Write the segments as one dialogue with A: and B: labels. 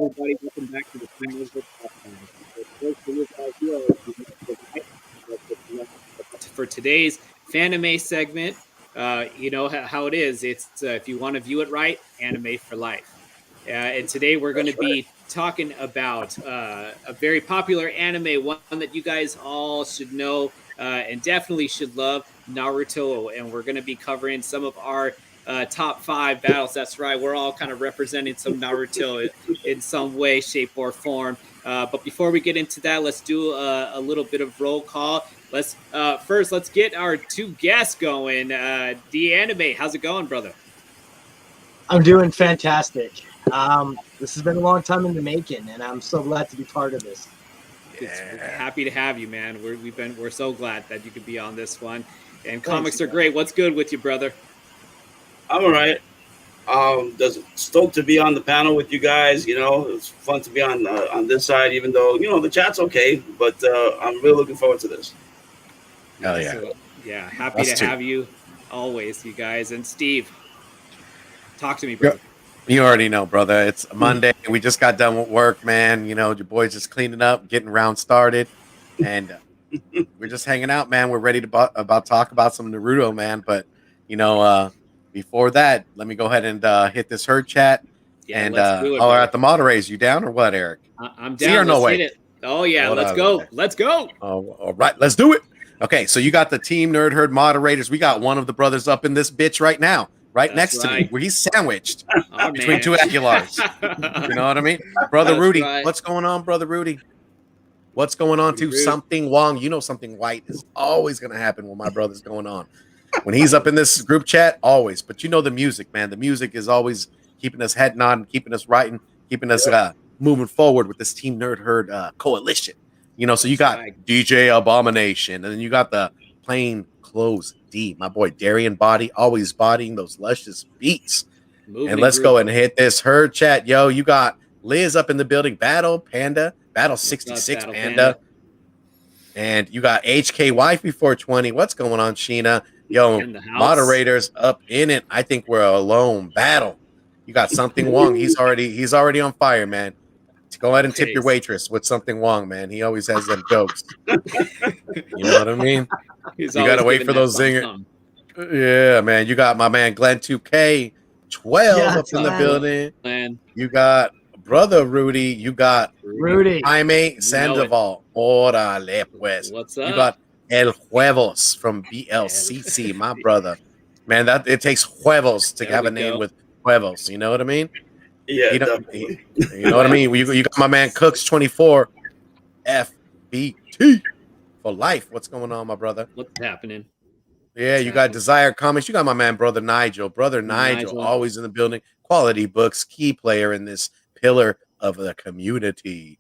A: everybody. Welcome back to the FANime Talk. For today's FANime segment, you know how it is. It's if you want to view it right, anime for life. And today we're going to be talking about a very popular anime, one that you guys all should know and definitely should love, Naruto. And we're going to be covering some of our top 5 battles. That's right. We're all kind of representing some Naruto in some way, shape, or form. But before we get into that, let's do a little bit of roll call. Let's get our 2 guests going. Anime, how's it going, brother?
B: I'm doing fantastic. This has been a long time in the making, and I'm so glad to be part of this.
A: Happy to have you, man. We're so glad that you could be on this one. And Comics are great. What's good with you, brother?
C: I'm all right. Stoked to be on the panel with you guys. You know, it's fun to be on this side, even though the chat's okay. But I'm really looking forward to this.
D: Hell yeah!
A: So, yeah, happy to have you always, you guys. And Steve, talk to me, brother.
D: You already know, brother. It's Monday. We just got done with work, man. You know, your boys just cleaning up, getting round started, and we're just hanging out, man. We're ready to talk about some Naruto, man. But before that, let me go ahead and hit this herd chat.
A: Yeah,
D: and
A: let's do it,
D: at the moderators, you down or what, Eric?
A: I'm down. Or no way? Hit it. Oh yeah, let's go. Okay. Let's go.
D: Oh, all right, let's do it. Okay, so you got the Team Nerd Herd moderators. We got one of the brothers up in this bitch right now. That's next to me, where he's sandwiched between 2 Aguilars. You know what I mean? Brother Rudy, what's going on, Brother Rudy? What's going on to Something Wong? You know something white is always going to happen when my brother's going on. When he's up in this group chat, always. But you know the music, man. The music is always keeping us head nodding, keeping us writing, keeping us moving forward with this Team Nerd Herd coalition. You know, so you got DJ Abomination, and then you got the Plain Clothes D, my boy Darian Body, always bodying those luscious beats. And let's go and hit this herd chat, yo. You got Liz up in the building, Battle 66 Panda. And you got HK Wifey 420. What's going on, Sheena? Yo, moderators up in it. I think we're alone. Battle. You got Something Wong. He's already on fire, man. Go ahead and tip your waitress with Something Wong, man. He always has them jokes. You know what I mean? You got to wait for those zingers. Yeah, man. You got my man Glenn 2K 12 up in the building. Man. You got Brother Rudy. You got
B: Rudy.
D: Jaime Sandoval. Órale, pues.
A: What's up?
D: You got El Huevos from BLCC, my brother. Man, that it takes huevos to have a name with huevos. You know what I mean?
C: Yeah,
D: you know what I mean? You got my man Cooks 24 FBT for life. What's going on, my brother?
A: What's happening?
D: Yeah, you got Desire Comics. You got my man, Brother Nigel. Brother Nigel, always in the building. Quality Books, key player in this pillar of the community.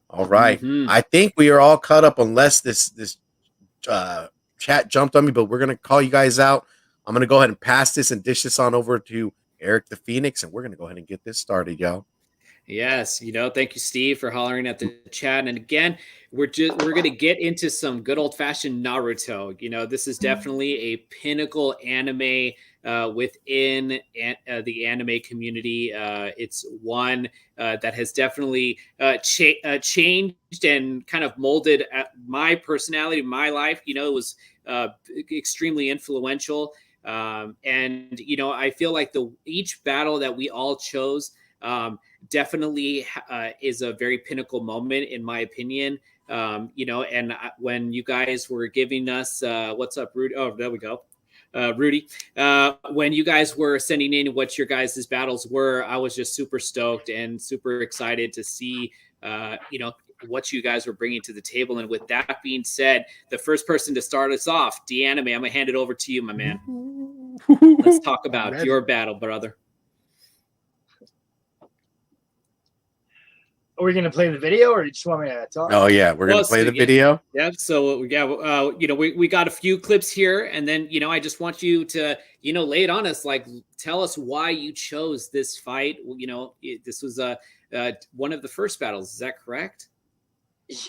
D: All right. I think we are all caught up unless this chat jumped on me, but we're going to call you guys out. I'm going to go ahead and pass this and dish this on over to Eric the Phoenix, and we're going to go ahead and get this started, y'all.
A: Yes, thank you, Steve, for hollering at the chat. And again, we're going to get into some good old-fashioned Naruto. This is definitely a pinnacle anime within the anime community. It's one that has definitely changed and kind of molded my personality, my life. It was extremely influential. And I feel like each battle that we all chose definitely is a very pinnacle moment, in my opinion. And when you guys were giving us what's up, Rudy? Oh, there we go. Rudy, when you guys were sending in what your guys' battles were, I was just super stoked and super excited to see, what you guys were bringing to the table. And with that being said, the first person to start us off, Anime, I'm going to hand it over to you, my man. Let's talk about your battle, brother.
B: Are we going to play the video, or you just want me to talk?
D: Oh, yeah. We're going to play the video.
A: Yeah. So, we got a few clips here, and then, I just want you to, lay it on us. Like, tell us why you chose this fight. This was one of the first battles. Is that correct?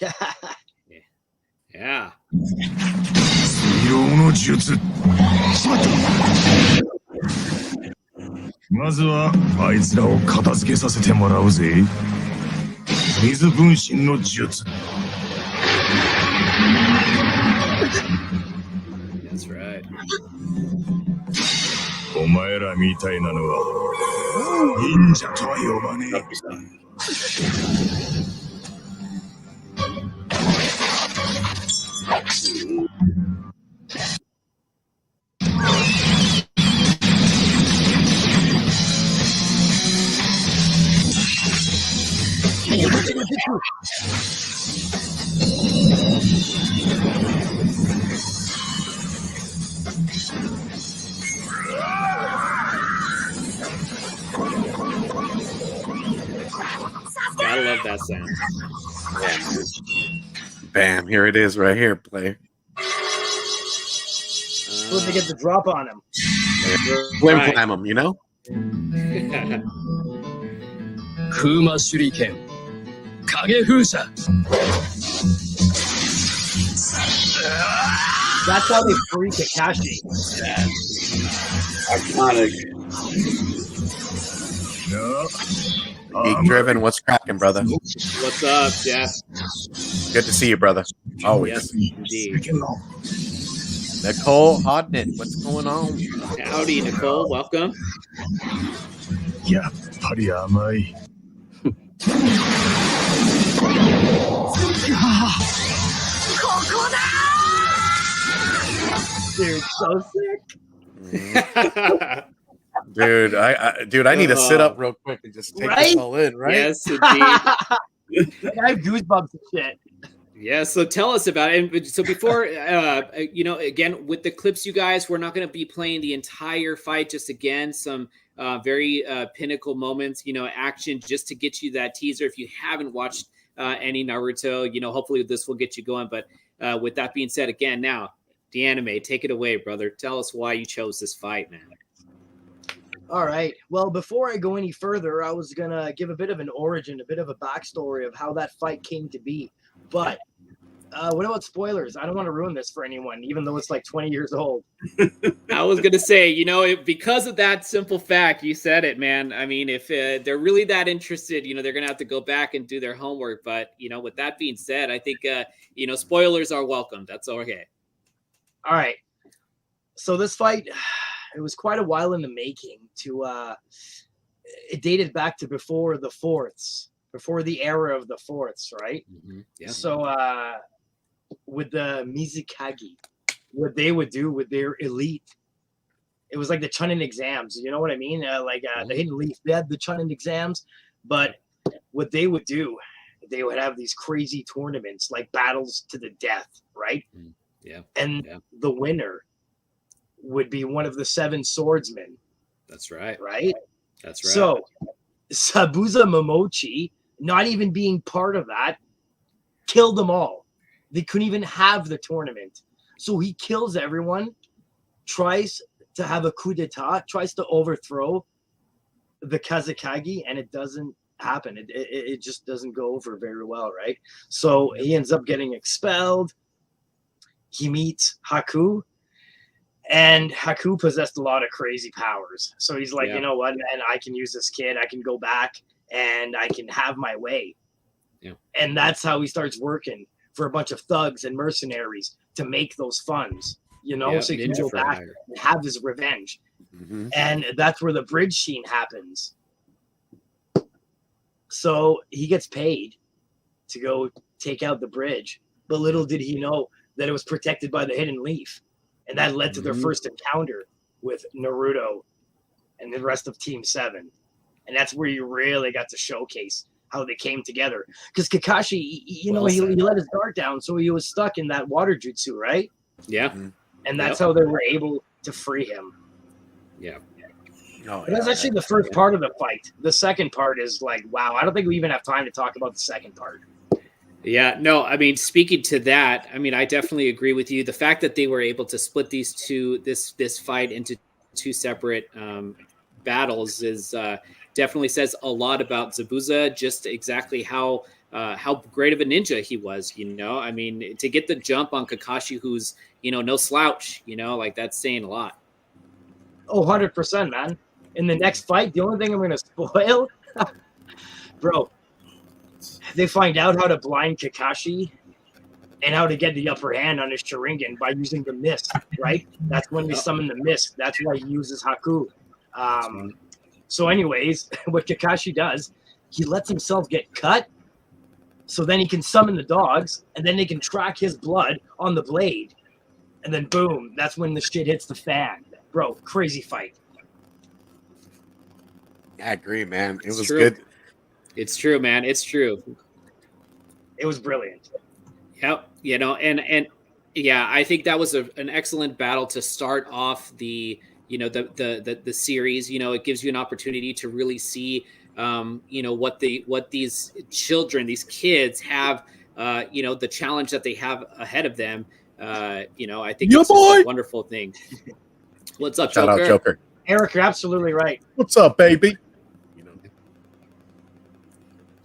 B: Yeah.
A: Yeah.
E: まずはあいつらを片付けさせてもらうぜ。水分身の術
A: That's right.
E: お前らみたいなのは忍者とは呼ばねえ
A: Gotta love that sound.
D: Bam, here it is right here, player.
B: Supposed to get the drop on him.
D: Flim flam him, you know?
F: Kuma Shuriken. Kage Fusa.
B: That's how they free Kakashi.
C: Iconic.
D: Geek driven, what's cracking, brother?
A: What's up, Jeff?
D: Good to see you, brother. Always.
A: Yes, indeed.
D: Nicole Hodnett, what's going on?
A: Howdy, Nicole. Welcome.
E: やっぱり甘い
B: Dude, so sick.
D: Dude, I need to sit up real quick and just take this all in, right?
A: Yes, indeed.
B: I have goosebumps and shit.
A: Yeah, so tell us about it. So before, again, with the clips, you guys, we're not going to be playing the entire fight. Just again, some very pinnacle moments, action, just to get you that teaser. If you haven't watched any Naruto, hopefully this will get you going. But with that being said, again, now the anime, take it away, brother. Tell us why you chose this fight, man.
B: All right. Well, before I go any further, I was going to give a bit of an origin, a bit of a backstory of how that fight came to be. But what about spoilers? I don't want to ruin this for anyone, even though it's like 20 years old.
A: I was going to say, because of that simple fact, you said it, man. I mean, if they're really that interested, they're going to have to go back and do their homework. But, with that being said, I think, spoilers are welcome. That's okay.
B: All right. So this fight, it was quite a while in the making. It dated back to before the fourths, before the era of the fourths, right?
A: Mm-hmm. Yeah.
B: So with the Mizukage, what they would do with their elite, it was like the Chunin exams. You know what I mean? The Hidden Leaf, they had the Chunin exams, but what they would do, they would have these crazy tournaments, like battles to the death, right?
A: Yeah.
B: And the winner would be one of the 7 swordsmen.
A: That's right.
B: Right?
A: That's right.
B: So Sabuza Momochi, not even being part of that, killed them all. They couldn't even have the tournament. So he kills everyone, tries to have a coup d'etat, tries to overthrow the Kazekage, and it doesn't happen. It just doesn't go over very well, right? So he ends up getting expelled. He meets Haku, and Haku possessed a lot of crazy powers. So he's like, you know what, man, I can use this kid. I can go back and I can have my way.
A: Yeah. And
B: that's how he starts working for a bunch of thugs and mercenaries to make those funds, so he can go back and have his revenge. Mm-hmm. And that's where the bridge scene happens. So he gets paid to go take out the bridge. But little did he know that it was protected by the Hidden Leaf. And that led to their first encounter with Naruto and the rest of Team 7. And that's where you really got to showcase how they came together. Because Kakashi, he let his guard down, so he was stuck in that water jutsu, right?
A: Yeah.
B: And that's how they were able to free him.
A: Yeah.
B: Oh, that's actually the first part of the fight. The second part is like, wow, I don't think we even have time to talk about the second part.
A: Yeah, no, I mean, speaking to that, I mean, I definitely agree with you. The fact that they were able to split this fight into 2 separate battles is definitely says a lot about Zabuza, just exactly how great of a ninja he was, I mean, to get the jump on Kakashi, who's, no slouch, that's saying a lot.
B: Oh, 100%, man. In the next fight, the only thing I'm going to spoil, bro, They find out how to blind Kakashi and how to get the upper hand on his Sharingan by using the mist, right? That's when they summon the mist. That's why he uses Haku. So anyways, what Kakashi does, he lets himself get cut so then he can summon the dogs and then they can track his blood on the blade. And then boom, that's when the shit hits the fan. Bro, crazy fight.
D: I agree, man. It was
A: true.
D: good.
A: It's true, man. It's true.
B: It was brilliant.
A: Yep. You know, and yeah, I think that was an excellent battle to start off the series. You know, it gives you an opportunity to really see what these children, these kids have, the challenge that they have ahead of them. I think it's just a wonderful thing. What's up,
D: Shout
A: Joker?
D: out, Joker.
B: Eric, you're absolutely right.
D: What's up, baby?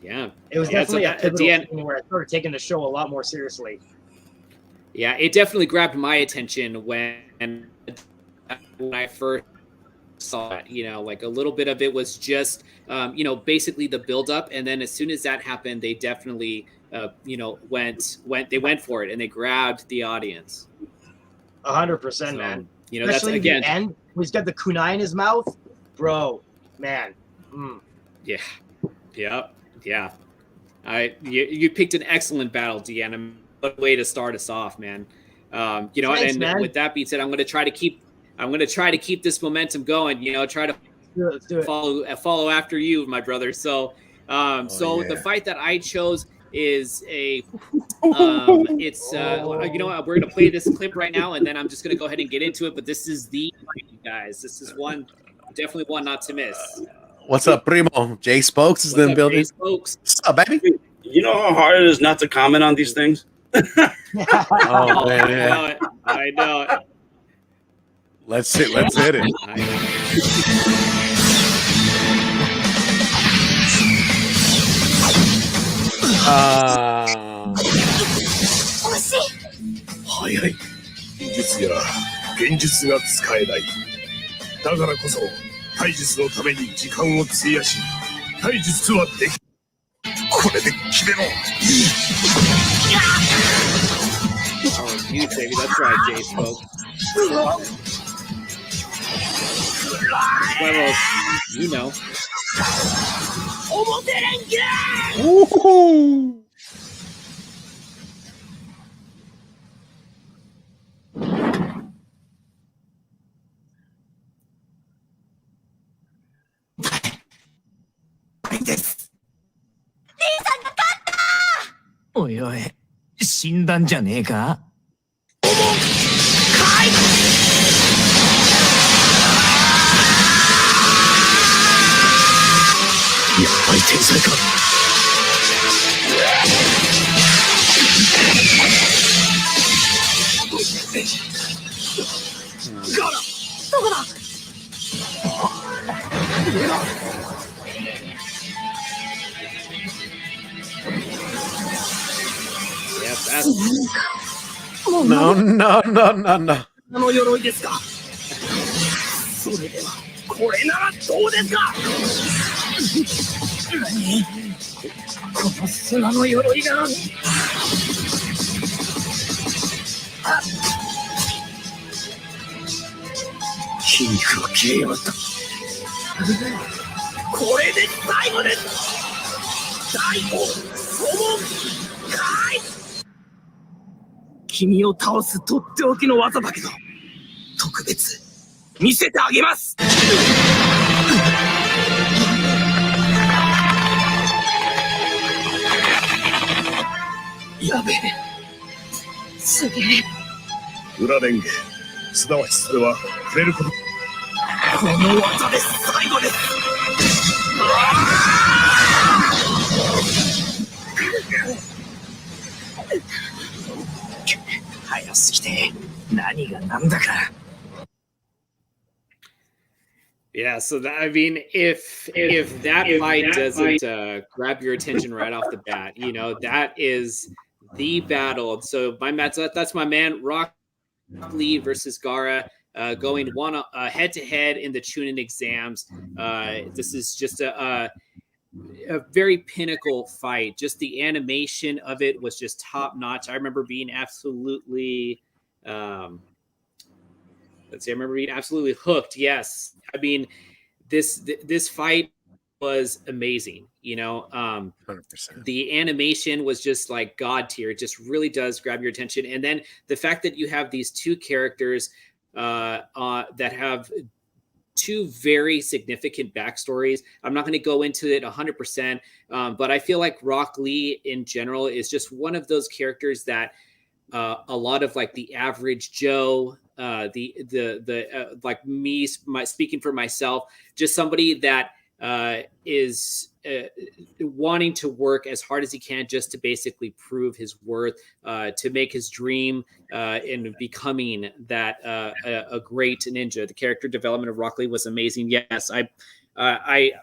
A: Yeah,
B: it was definitely a pivotal scene where I started taking the show a lot more seriously.
A: Yeah, it definitely grabbed my attention when I first saw it. You know, like a little bit of it was just, basically the buildup, and then as soon as that happened, they definitely, went for it and they grabbed the audience.
B: 100%, man.
A: You know,
B: especially
A: that's again.
B: The end, he's got the kunai in his mouth, bro. Man.
A: Yeah. Yep. Yeah. You picked an excellent battle, Deanna. What a way to start us off, man.
B: Thanks, man.
A: With that being said, I'm going to try to keep this momentum going. You know, try to
B: let's do it.
A: follow after you, my brother. So, the fight that I chose is a. It's we're going to play this clip right now, and then I'm just going to go ahead and get into it. But this is the fight, guys. This is definitely one not to miss.
D: What's up, Primo? Jay Spokes is in the building. What's up, baby?
C: You know how hard it is not to comment on these things?
D: Oh, man.
A: I know it.
D: Let's hit it.
E: Hayai. 技術や現実が使えない。だからこそ体術のために時間を費やし、体術はでき。これで決めろ。
A: Oh, you baby, that's right, Jay spoke. Well, you know.
D: Woohoo!
F: Oi, oi. 死んだんじゃねえか？やっぱり天才か。どこだ？
D: No.
F: の鎧ですか。それではこれならどうですか。何？この砂の鎧が。筋肉が切れやがった。これで最後です。最後、その回。君を倒すとっておきの技だけど、特別見せてあげます。やべえ、すげえ。
E: 裏レンゲ、すなわちそれは触れること。
F: この技で最後です。早すぎて何が何だか。
A: Yeah, so that, I mean, if that fight doesn't grab your attention right off the bat, you know, that is the battle. So that's my man Rock Lee versus Gaara, going one head to head in the Chunin exams. This is just a very pinnacle fight. Just the animation of it was just top notch. I remember being absolutely, I remember being absolutely hooked. Yes, I mean, this fight was amazing.
D: 100%.
A: The animation was just like god tier. It just really does grab your attention. And then the fact that you have these two characters that have two very significant backstories. I'm not going to go into it 100%, but I feel like Rock Lee in general is just one of those characters that a lot of like the average Joe, like me, speaking for myself, just somebody that is wanting to work as hard as he can just to basically prove his worth, to make his dream in becoming that a great ninja. The character development of Rock Lee was amazing. Yes, I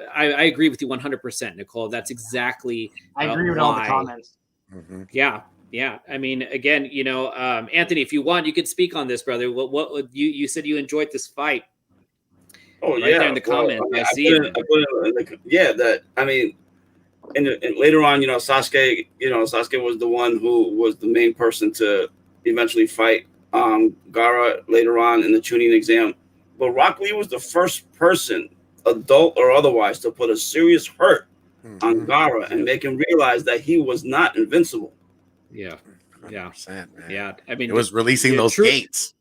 A: agree with you 100%, Nicole. That's exactly
B: I agree with all the comments.
D: Mm-hmm.
A: Yeah. I mean, again, Anthony, if you want, you could speak on this, brother. What you said you enjoyed this fight.
C: Oh,
A: right there in the comments. I see
C: it. And later on, Sasuke, Sasuke was the one who was the main person to eventually fight Gaara later on in the Chunin exam. But Rock Lee was the first person, adult or otherwise, to put a serious hurt on Gaara and make him realize that he was not invincible.
A: Yeah.
D: 100%, man.
A: Yeah. I mean,
D: it was releasing those gates.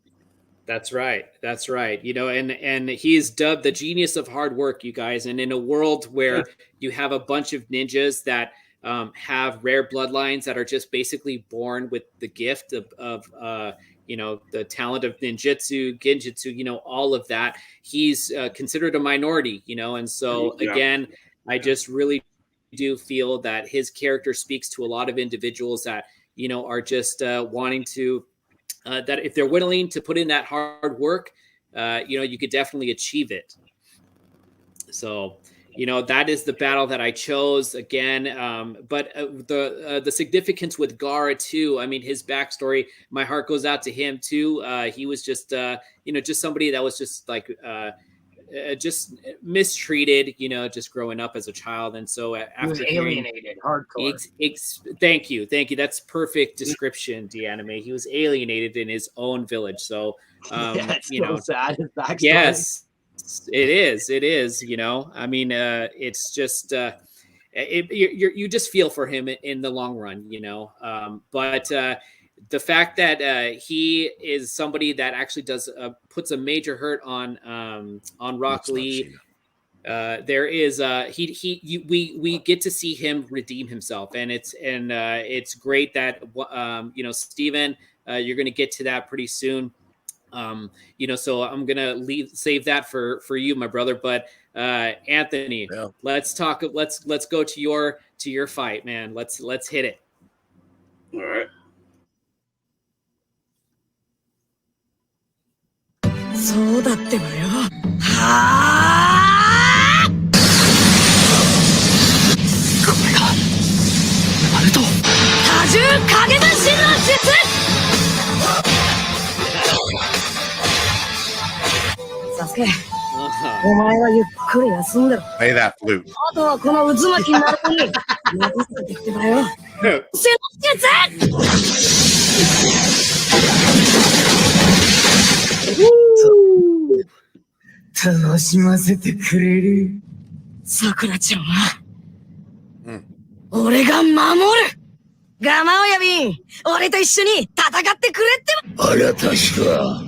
A: That's right. And he is dubbed the genius of hard work, you guys. And in a world where you have a bunch of ninjas that have rare bloodlines that are just basically born with the gift of the talent of ninjutsu, genjutsu, all of that, he's considered a minority, and so again, I just really do feel that his character speaks to a lot of individuals that, are just wanting to, that if they're willing to put in that hard work, you could definitely achieve it. So, that is the battle that I chose again. But the significance with Gaara too. I mean, his backstory, my heart goes out to him too. He was just, just somebody that was just like, just mistreated, just growing up as a child. And so after
B: he was alienated, hardcore.
A: Thank you. That's perfect description, Deanime. He was alienated in his own village. So,
B: it's so sad. His backstory.
A: Yes, it is. I mean, it's just, you just feel for him in the long run, but the fact that he is somebody that actually does puts a major hurt on Rock Lee. There is we get to see him redeem himself, and it's great that Steven, you're going to get to that pretty soon. So I'm gonna save that for you, my brother. But Anthony, let's talk. Let's go to your fight, man. Let's hit it.
C: All right.
F: そうだってばよ。はあ！これがナルト多重影分身の術。サスケ、お前はゆっくり休んでろ。
D: Play that flute.
F: あとはこの渦巻きになるのに残さてきてばよ。背の術。楽しませてくれる。さくらちゃんは、俺が守る。ガマオヤビン、俺と一緒に戦ってくれってば。あれは確か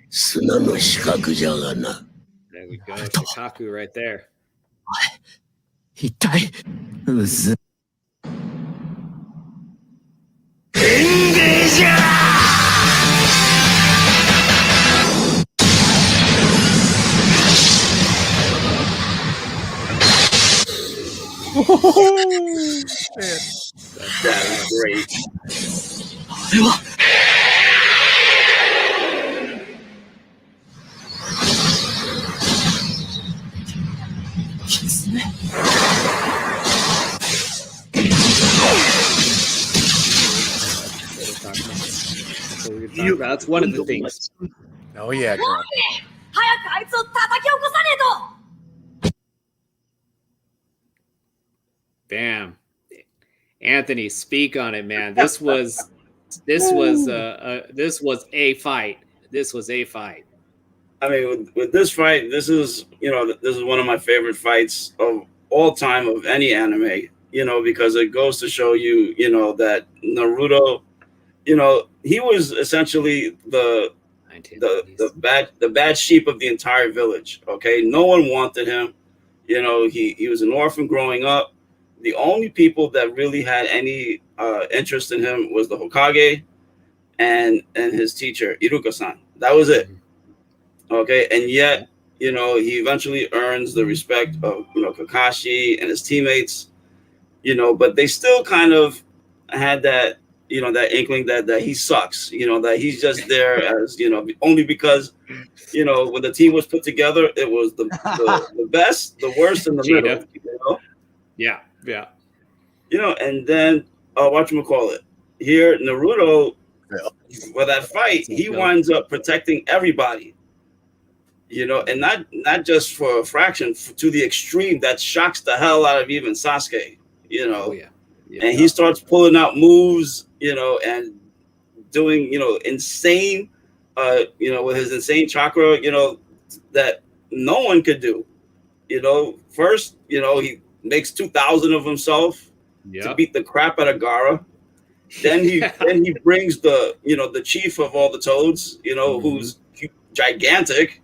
F: 砂の四角じゃがな。
A: There we go, Shikaku right there.
F: 一体、渦。演芸じゃ。
C: That is great.
F: あれは狐。
A: That's one of the things.
D: Oh yeah, girl.
F: 早くあいつを叩き起こさねえと。
A: Bam. Anthony, speak on it, man. This was a fight. This was a fight.
C: I mean, with this fight, this is one of my favorite fights of all time of any anime. Because it goes to show you, that Naruto, he was essentially the bad sheep of the entire village. Okay, no one wanted him. He was an orphan growing up. The only people that really had any interest in him was the Hokage and his teacher Iruka-san. That was it. Okay, and yet he eventually earns the respect of Kakashi and his teammates. But they still kind of had that that inkling that he sucks. That he's just there as only because when the team was put together, it was the best, the worst, and the middle.
A: Yeah.
C: And then whatchamacallit, here Naruto, for that fight, he winds up protecting everybody. And not just for a fraction, to the extreme that shocks the hell out of even Sasuke. And he starts pulling out moves, and doing insane, with his insane chakra, that no one could do. First, he makes 2,000 of himself to beat the crap out of Gaara. Then he brings the chief of all the toads, who's gigantic,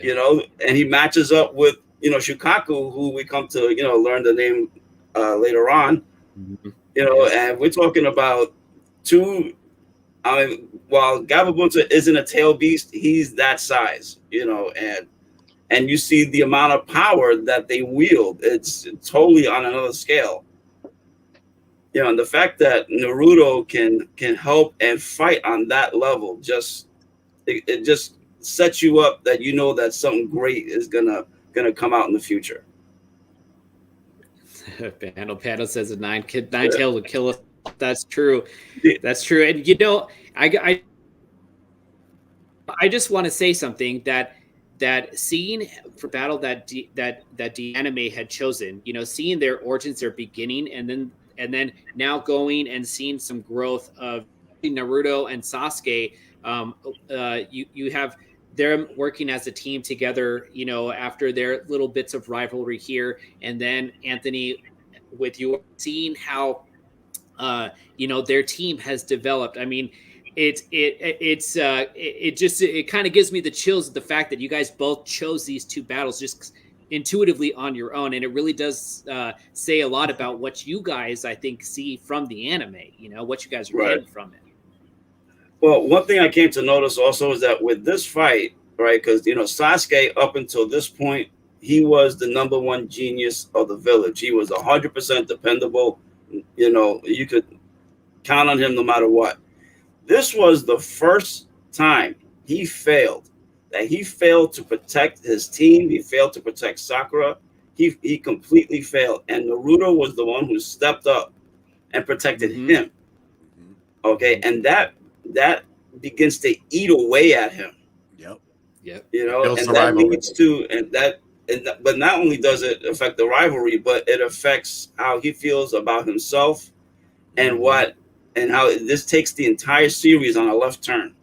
C: and he matches up with Shukaku, who we come to learn the name later on. And we're talking about two. I mean, while Gababunta isn't a tail beast, he's that size, and you see the amount of power that they wield. It's totally on another scale. And the fact that Naruto can help and fight on that level, it just sets you up that that something great is gonna come out in the future.
A: Pano says a nine tail would kill us. That's true. That's true. And I just want to say something that seeing for battle that the anime had chosen, seeing their origins, their beginning, and then now going and seeing some growth of Naruto and Sasuke. You have them working as a team together, after their little bits of rivalry here, and then Anthony, with you seeing how their team has developed. I mean, it kind of gives me the chills at the fact that you guys both chose these two battles just intuitively on your own, and it really does say a lot about what you guys, I think, see from the anime. What you guys are getting from it.
C: Well, one thing I came to notice also is that with this fight, right, because Sasuke up until this point, he was the number one genius of the village. He was 100% dependable. You could count on him no matter what. This was the first time he failed. That he failed to protect his team. He failed to protect Sakura. He completely failed. And Naruto was the one who stepped up and protected him. Okay, and that begins to eat away at him.
D: Yep.
C: And that leads to but not only does it affect the rivalry, but it affects how he feels about himself and how this takes the entire series on a left turn.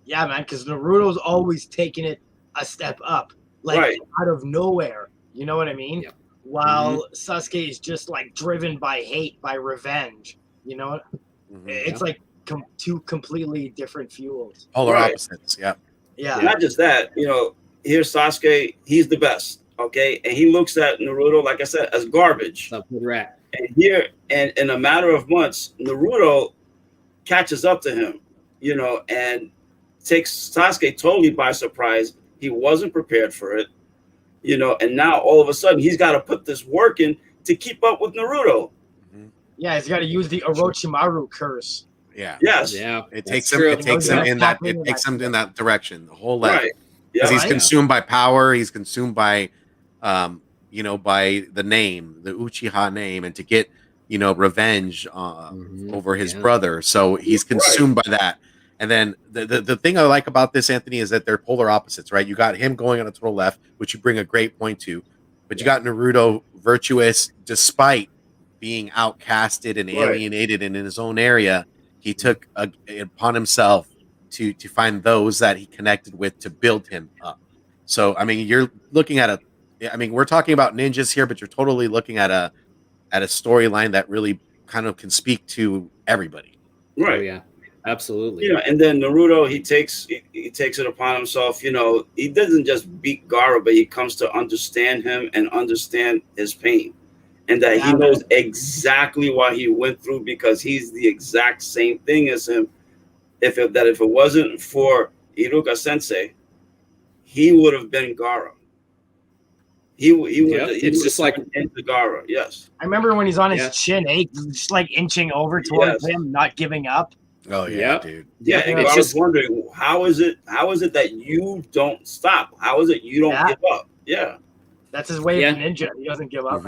B: Yeah, man, because Naruto's always taking it a step up, out of nowhere. You know what I mean? Yep. While Sasuke is just driven by hate, by revenge. It's like two completely different fuels.
D: Polar opposites. Yeah.
B: Yeah.
C: Not just that, here's Sasuke, he's the best. Okay. And he looks at Naruto, like I said, as garbage.
A: Rat.
C: And here, and in a matter of months, Naruto catches up to him, and takes Sasuke totally by surprise. He wasn't prepared for it, and now all of a sudden he's got to put this work in to keep up with Naruto.
B: Yeah, he's got to use the Orochimaru curse.
D: Yeah.
C: Yes.
A: Yeah.
D: It takes him in that direction. The whole level. Because he's consumed by power. He's consumed by, by the name, the Uchiha name, and to get, revenge over his brother. So he's consumed by that. And then the thing I like about this, Anthony, is that they're polar opposites, right? You got him going on a total left, which you bring a great point to, but you got Naruto virtuous despite being outcasted and alienated and in his own area, he took upon himself to find those that he connected with to build him up. So I mean, you're looking at we're talking about ninjas here, but you're totally looking at a storyline that really kind of can speak to everybody.
C: Right.
A: Oh, yeah. Absolutely.
C: You know, and then Naruto, he takes it upon himself. You know, he doesn't just beat Gaara, but he comes to understand him and understand his pain, and that he knows exactly what he went through, because he's the exact same thing as him. If it wasn't for Iruka Sensei, he would have been Gaara. He would.
A: It's just like
C: into Gaara. Yes.
B: I remember when he's on his chin, just like inching over towards him, not giving up.
D: Oh yeah, dude.
C: Yeah, and I was wondering, how is it that you don't stop? How is it you don't give up? Yeah,
B: that's his way of ninja. He doesn't give up.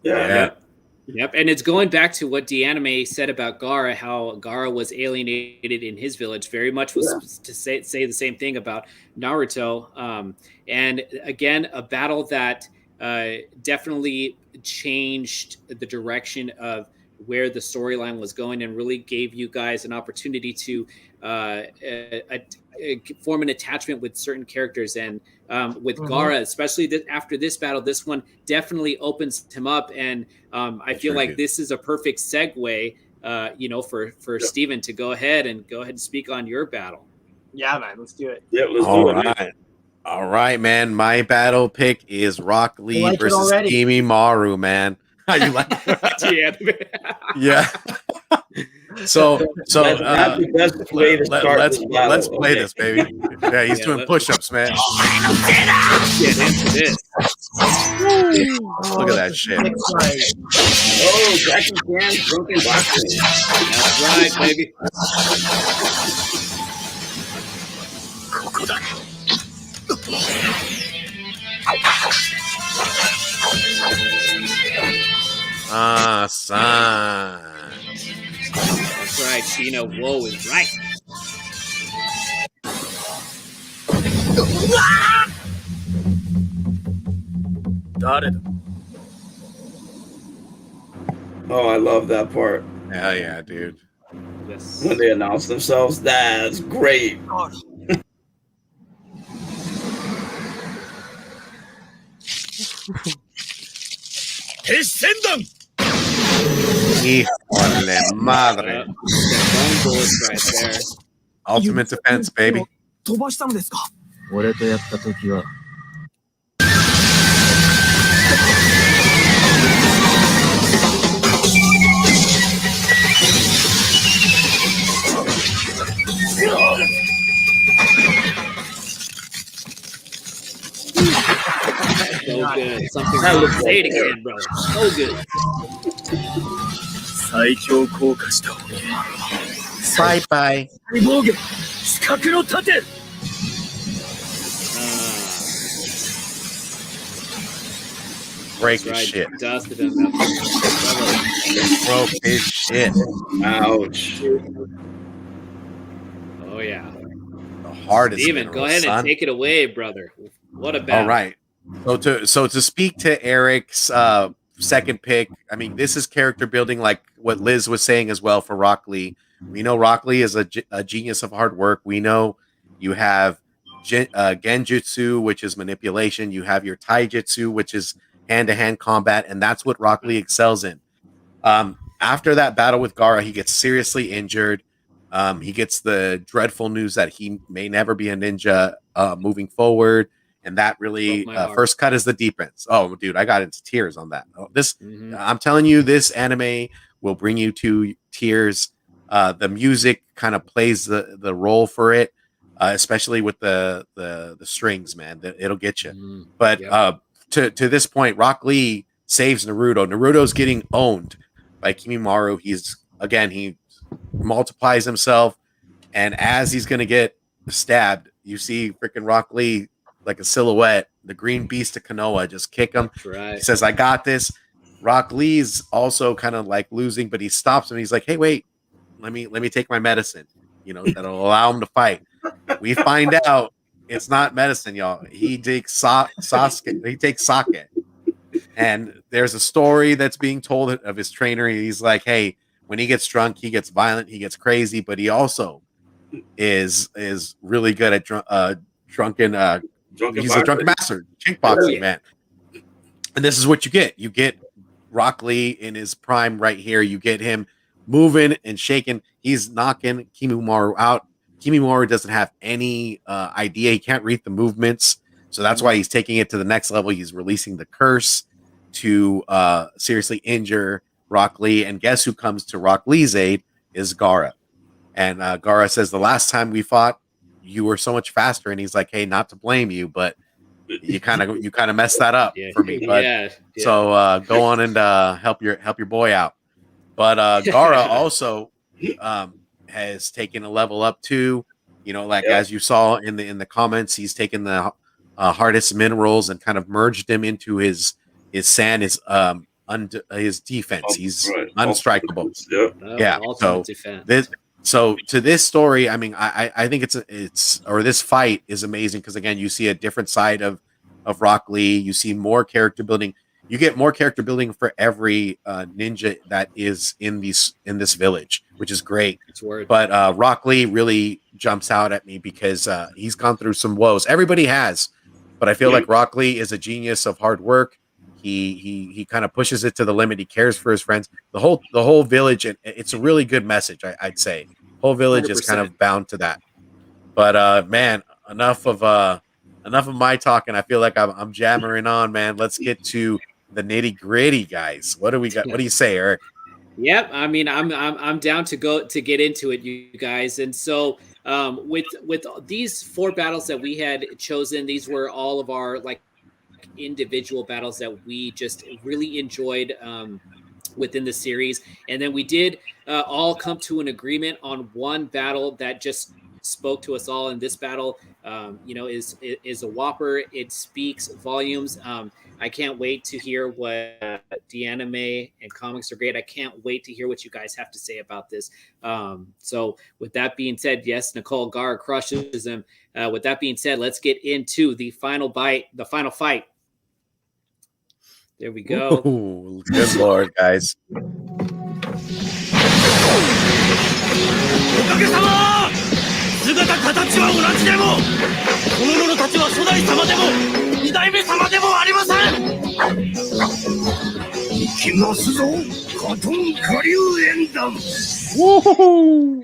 A: Yep. And it's going back to what D'Anime said about Gaara, how Gaara was alienated in his village. Very much was to say the same thing about Naruto. And again, a battle that definitely changed the direction of where the storyline was going, and really gave you guys an opportunity to form an attachment with certain characters. And with Gaara, especially after this battle, this one definitely opens him up. And I feel like this is a perfect segue, for Steven to go ahead and speak on your battle.
B: Yeah, man, let's do it.
C: Yeah, let's do it.
D: Man. All right, man. My battle pick is Rock Lee versus Kimimaru, man. You like yeah. So
C: that's the best way to start.
D: Let's play this, baby. Yeah, he's doing push-ups, man.
A: Get into this.
D: Look at that shit.
C: Oh, Jackie Chan broken boxing.
A: That's right, baby.
D: Son.
A: That's right, Shino. Whoa is right.
C: Oh, I love that part.
D: Hell yeah, dude.
A: Yes.
C: When they announce themselves, that's great.
D: Híjole madre.
A: Right there.
D: Ultimate defense, baby.
F: 飛ばしたのですか俺とやった時は
A: So good. Something else. Say it again, bro. So good.
E: 最強降下した
D: バイバイ。
E: 暴言四角の盾
D: Break his
A: right.
D: shit.
A: Dusted him.
D: Broke his shit.
C: Ouch.
A: Oh yeah.
D: The hardest.
A: Steven, go ahead and take it away, brother. What a battle.
D: All right. So to speak to Eric's second pick, I mean, this is character building, like what Liz was saying as well for Rock Lee. We know Rock Lee is a genius of hard work. We know you have Genjutsu, which is manipulation. You have your Taijutsu, which is hand-to-hand combat, and that's what Rock Lee excels in. After that battle with Gaara, he gets seriously injured. He gets the dreadful news that he may never be a ninja moving forward. And that really first cut is the deep ends. Oh, dude, I got into tears on that. I'm telling you, this anime will bring you to tears. The music kind of plays the role for it, especially with the strings, man. It'll get you. But to this point, Rock Lee saves Naruto. Naruto's getting owned by Kimimaru. He multiplies himself, and as he's gonna get stabbed, you see freaking Rock Lee like a silhouette, the green beast of Konoha, just kick him.
A: Right.
D: He says, I got this. Rock Lee's also kind of like losing, but he stops him. He's like, hey, wait, let me take my medicine, that'll allow him to fight. We find out it's not medicine, y'all. He takes Sasuke. He takes sake. And there's a story that's being told of his trainer. He's like, hey, when he gets drunk, he gets violent, he gets crazy, but he also is really good at drunken. He's a drunken master, kickboxing man. And this is what you get. You get Rock Lee in his prime right here. You get him moving and shaking. He's knocking Kimimaro out. Kimimaro doesn't have any idea. He can't read the movements. So that's why he's taking it to the next level. He's releasing the curse to seriously injure Rock Lee. And guess who comes to Rock Lee's aid is Gaara. And Gaara says, the last time we fought, you were so much faster. And he's like, hey, not to blame you, but you kind of messed that up for me. But so go on and help your boy out. But Gaara also has taken a level up too. You know, like as you saw in the comments, he's taken the hardest minerals and kind of merged them into his sand, his defense. He's unstrikeable. Yeah. So to this story, I mean, I think this fight is amazing because again, you see a different side of Rock Lee. You see more character building. You get more character building for every ninja that is in this village, which is great. But Rock Lee really jumps out at me because he's gone through some woes. Everybody has, but I feel like Rock Lee is a genius of hard work. He kind of pushes it to the limit. He cares for his friends. The whole village, and it's a really good message. I'd say whole village 100%. Is kind of bound to that. But man, enough of my talking. I feel like I'm jammering on, man. Let's get to the nitty gritty, guys. What do we got? What do you say, Eric?
A: Yep. I mean, I'm down to get into it, you guys. And so with these 4 battles that we had chosen, these were all of our like individual battles that we just really enjoyed within the series. And then we did all come to an agreement on one battle that just spoke to us all. And this battle, is a whopper. It speaks volumes. I can't wait to hear what DAnime and Comics Are Great. I can't wait to hear what you guys have to say about this. So with that being said, yes, Nicole, Gaara crushes him. With that being said, let's get into the final fight. There we go.
D: Ooh, good Lord, guys.
A: Woo-hoo-hoo.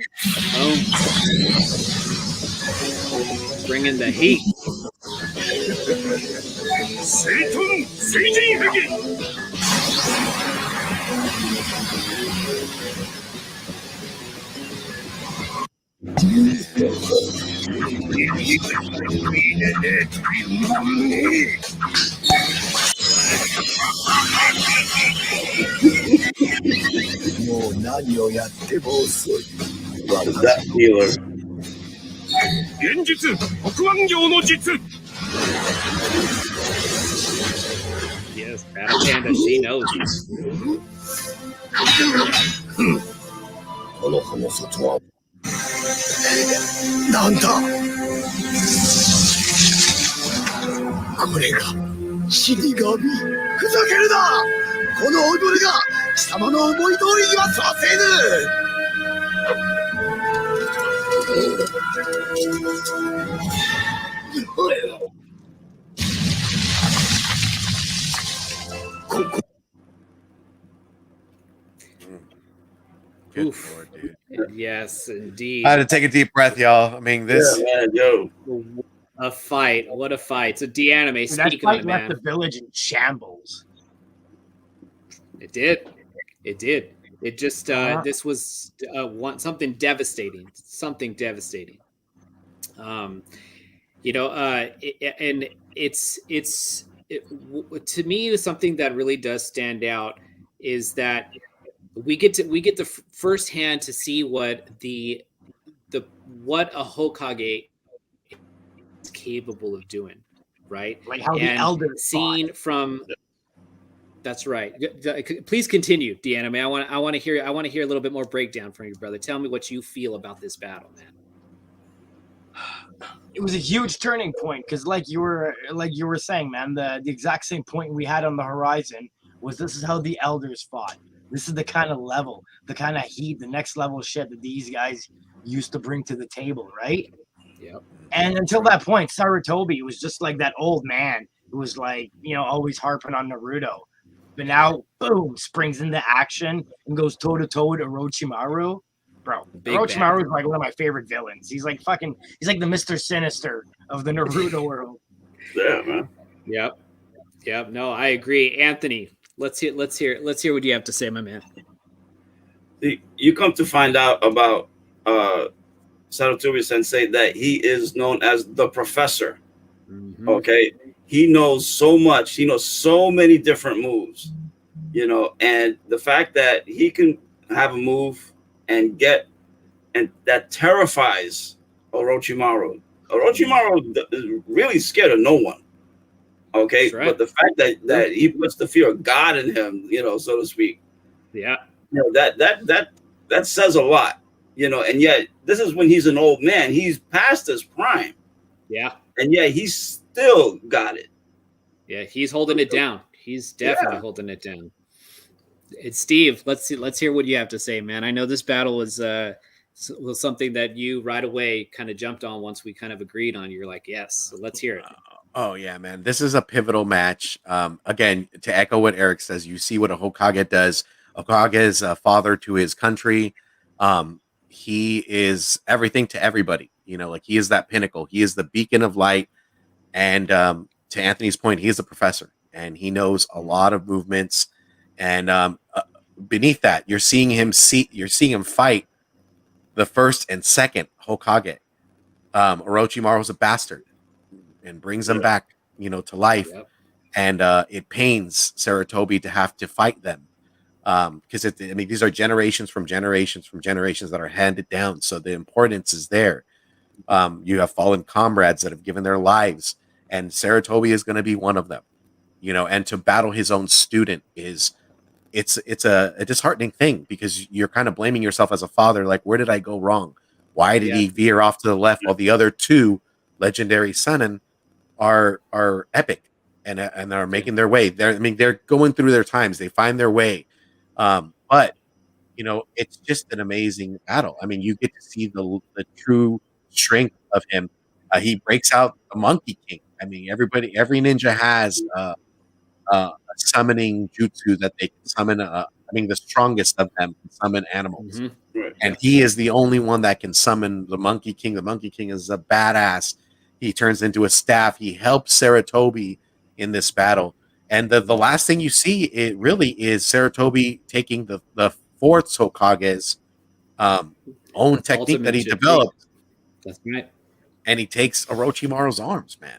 A: Bringing the heat.
C: That healer.
A: Yes, Battle Panda, she knows.
E: この葉の里はなんだこれが死神ふざけるなこの踊りが貴様の思い通りにはさせぬ
D: Good Lord, dude.
A: Yes, indeed.
D: I had to take a deep breath, y'all. I mean, this.
C: Yeah,
A: a fight. What a fight. So, DAnime, speak
B: on
A: it,
B: it,
A: man.
B: left the village in shambles.
A: It did. It just, this was something devastating. To me, something that really does stand out is that we get the firsthand to see what what a Hokage is capable of doing, right?
B: Like how the elders
A: seen from. That's right. Please continue, DAnime. I want to hear a little bit more breakdown from you, brother. Tell me what you feel about this battle, man.
B: it was a huge turning point because, like you were saying, man, the exact same point we had on the horizon was this is how the elders fought. This is the kind of level, the kind of heat, the next level shit that these guys used to bring to the table, right?
A: Yep.
B: And until that point, Sarutobi was just like that old man who was like, you know, always harping on Naruto. But now, boom, springs into action and goes toe to toe with Orochimaru. Bro, Orochimaru is like one of my favorite villains. He's like he's like the Mr. Sinister of the Naruto world.
C: Yeah, man.
A: Yep. No, I agree. Anthony, let's hear what you have to say, my man.
C: You come to find out about Sarutobi Sensei that he is known as the professor. Mm-hmm. Okay. He knows so much. He knows so many different moves, you know, and the fact that he can have a move and that terrifies Orochimaru. Orochimaru is really scared of no one. Okay. Right. But the fact that he puts the fear of God in him, you know, so to speak.
A: Yeah.
C: You know, that says a lot, you know, and yet this is when he's an old man. He's past his prime.
A: Yeah.
C: And yet he's still got it.
A: Yeah, he's holding it down. He's definitely holding it down. It's Steve. Let's hear what you have to say, man. I know this battle was something that you right away kind of jumped on once we kind of agreed on. You're like, yes. So let's hear it.
D: Oh yeah, man. This is a pivotal match. Again, to echo what Eric says, you see what a Hokage does. Hokage is a father to his country. He is everything to everybody. You know, like he is that pinnacle. He is the beacon of light. And to Anthony's point, he is a professor, and he knows a lot of movements. And beneath that, you're seeing him fight the first and second Hokage. Orochimaru's a bastard, and brings them back, you know, to life. Yep. And it pains Sarutobi to have to fight them, because these are generations that are handed down. So the importance is there. You have fallen comrades that have given their lives, and Sarutobi is going to be one of them, you know, and to battle his own student it's a disheartening thing, because you're kind of blaming yourself as a father. Like, where did I go wrong? Why did he veer off to the left while the other two legendary Sannin are epic and are making their way? They're going through their times. They find their way. But you know, it's just an amazing battle. I mean, you get to see the true strength of him. He breaks out the Monkey King. I mean, every ninja has a summoning jutsu that they can summon. The strongest of them can summon animals. Mm-hmm. Right. And he is the only one that can summon the Monkey King. The Monkey King is a badass. He turns into a staff. He helps Sarutobi in this battle. And the last thing you see, it really is Sarutobi taking the fourth Hokage's own technique that he developed.
A: That's right.
B: And he takes Orochimaru's arms, man.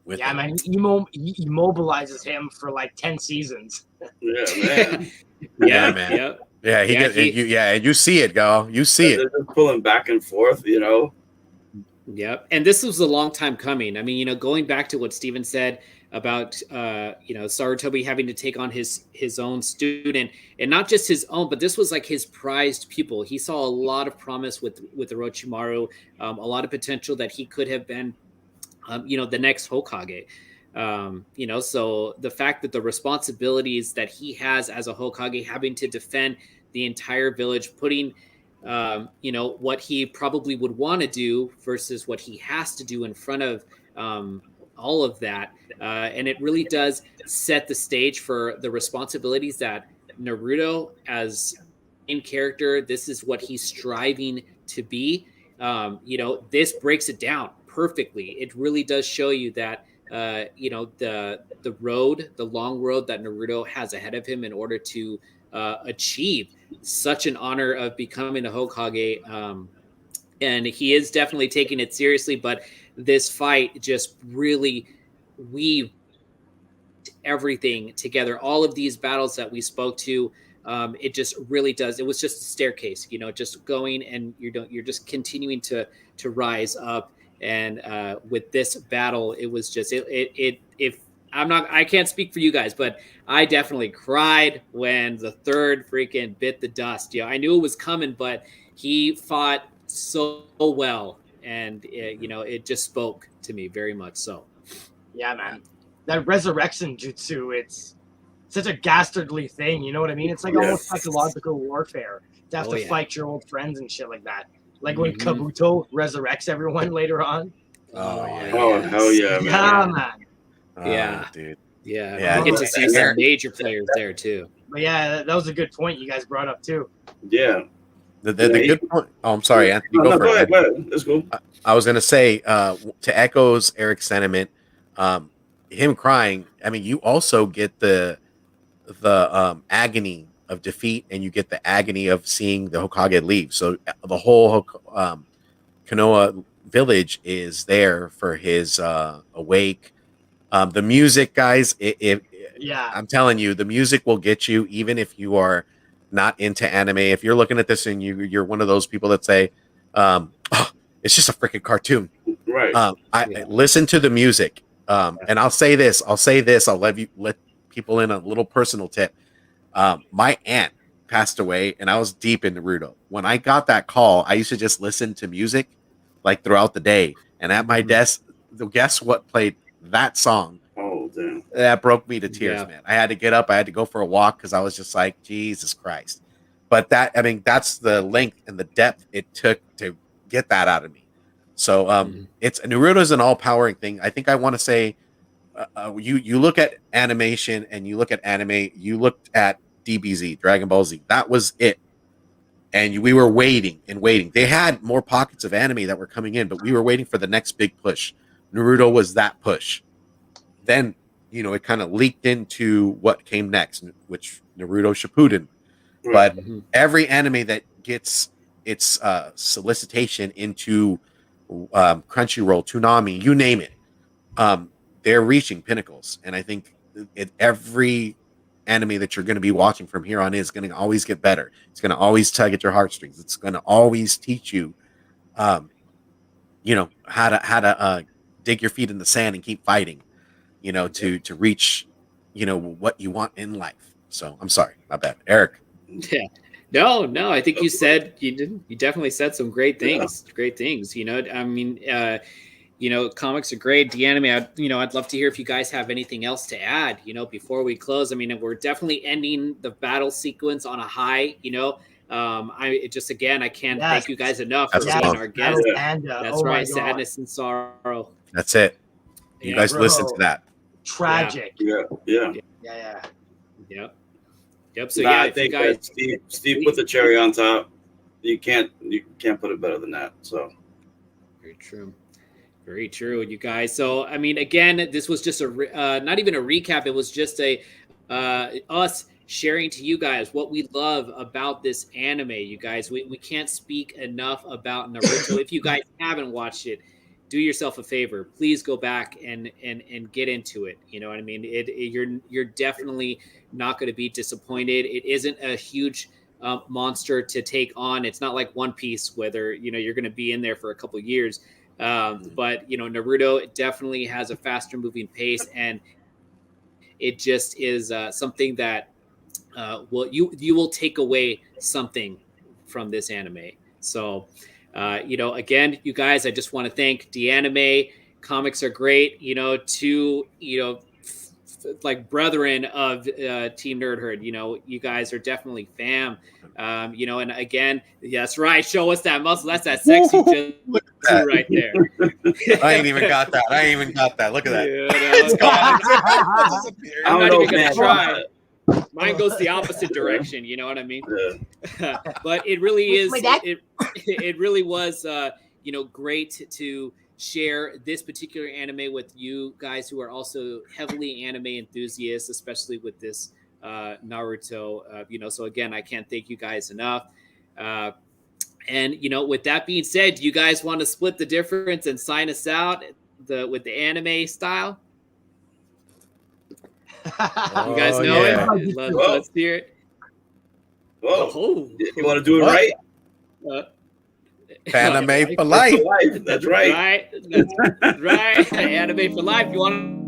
B: Man, he immobilizes him for like 10 seasons.
C: Yeah, man.
D: Man. Yeah, you see it, go. You see it.
C: They're pulling back and forth, you know.
A: Yep. And this was a long time coming. I mean, you know, going back to what Steven said about Sarutobi having to take on his own student, and not just his own, but this was like his prized pupil. He saw a lot of promise with Orochimaru, a lot of potential that he could have been the next Hokage. So the fact that the responsibilities that he has as a Hokage, having to defend the entire village, putting what he probably would want to do versus what he has to do in front of all of that. And it really does set the stage for the responsibilities that Naruto, as in character, this is what he's striving to be. This breaks it down perfectly. It really does show you that, the long road that Naruto has ahead of him in order to achieve such an honor of becoming a Hokage. And he is definitely taking it seriously, but this fight just really weaved everything together. All of these battles that we spoke to, it just really does. It was just a staircase, just going, and you're just continuing to rise up. And with this battle, it was just I can't speak for you guys, but I definitely cried when the third freaking bit the dust. I knew it was coming, but he fought so well and it just spoke to me very much. So,
B: yeah, man, that resurrection jutsu, it's such a dastardly thing. You know what I mean? It's like almost psychological warfare to have to fight your old friends and shit like that. Like when Kabuto resurrects everyone later on.
C: Oh hell yeah, man.
B: Yeah, man.
A: Yeah,
D: dude.
A: Yeah, you get to see some major players there too.
B: But yeah, that was a good point you guys brought up too.
C: Yeah.
D: The good point. Oh, I'm sorry, Anthony.
C: Go ahead. Let's go.
D: I was gonna say to echo Eric's sentiment, him crying. I mean, you also get the agony of defeat, and you get the agony of seeing the Hokage leave. So the whole Konoha village is there for his awake. The music, guys, I'm telling you, the music will get you, even if you are not into anime. If you're looking at this and you're one of those people that say, it's just a freaking cartoon.
C: Right.
D: Listen to the music. And I'll say this, I'll let people in a little personal tip. My aunt passed away and I was deep in Naruto. When I got that call, I used to just listen to music like throughout the day. And at my desk, guess what played? That song.
C: Oh, damn.
D: That broke me to tears, man. I had to get up. I had to go for a walk because I was just like, Jesus Christ. But that's the length and the depth it took to get that out of me. So Naruto is an all-powering thing. I think I want to say you look at animation and you look at anime, you looked at DBZ, Dragon Ball Z. That was it. And we were waiting and waiting. They had more pockets of anime that were coming in, but we were waiting for the next big push. Naruto was that push. Then, it kind of leaked into what came next, which Naruto Shippuden. But every anime that gets its solicitation into Crunchyroll, Toonami, you name it, they're reaching pinnacles. And I think every anime that you're going to be watching from here on is going to always get better. It's going to always tug at your heartstrings. It's going to always teach you, how to dig your feet in the sand and keep fighting, to reach, what you want in life. So I'm sorry, my bad, Eric.
A: Yeah, no. I think you definitely said some great things. Yeah. Great things. I mean, comics are great. The anime, I'd love to hear if you guys have anything else to add. Before we close. I mean, we're definitely ending the battle sequence on a high. I can't thank you guys enough for being our guest. That's right, sadness and sorrow.
D: That's it. You guys listen to that.
B: Tragic.
C: Yeah.
A: Yep. So
C: I think that Steve put the cherry on top. You can't put it better than that. So
A: very true. Very true, you guys. So I mean, again, this was just not even a recap. It was just us sharing to you guys what we love about this anime. You guys, we can't speak enough about Naruto. If you guys haven't watched it, do yourself a favor. Please go back and get into it. You know what I mean? You're definitely not going to be disappointed. It isn't a huge monster to take on. It's not like One Piece, whether you're going to be in there for a couple of years. But Naruto definitely has a faster moving pace, and it just is something that you will take away something from this anime. So. Again, you guys, I just want to thank DAnime. Comics are great. Two, like brethren of Team Nerd Herd. You guys are definitely fam. And again, that's right. Show us that muscle. That's that sexy just right there.
D: I ain't even got that. Look at that.
A: I'm not even gonna try. Mine goes the opposite direction, you know what I mean? Yeah. But it really is. It really was, great to share this particular anime with you guys who are also heavily anime enthusiasts, especially with this Naruto. So again, I can't thank you guys enough. And with that being said, do you guys want to split the difference and sign us out with the anime style? You guys know it. Let's hear it.
C: Whoa. You want to do it right?
D: Anime for life.
C: That's right.
A: That's right. Anime for life. You want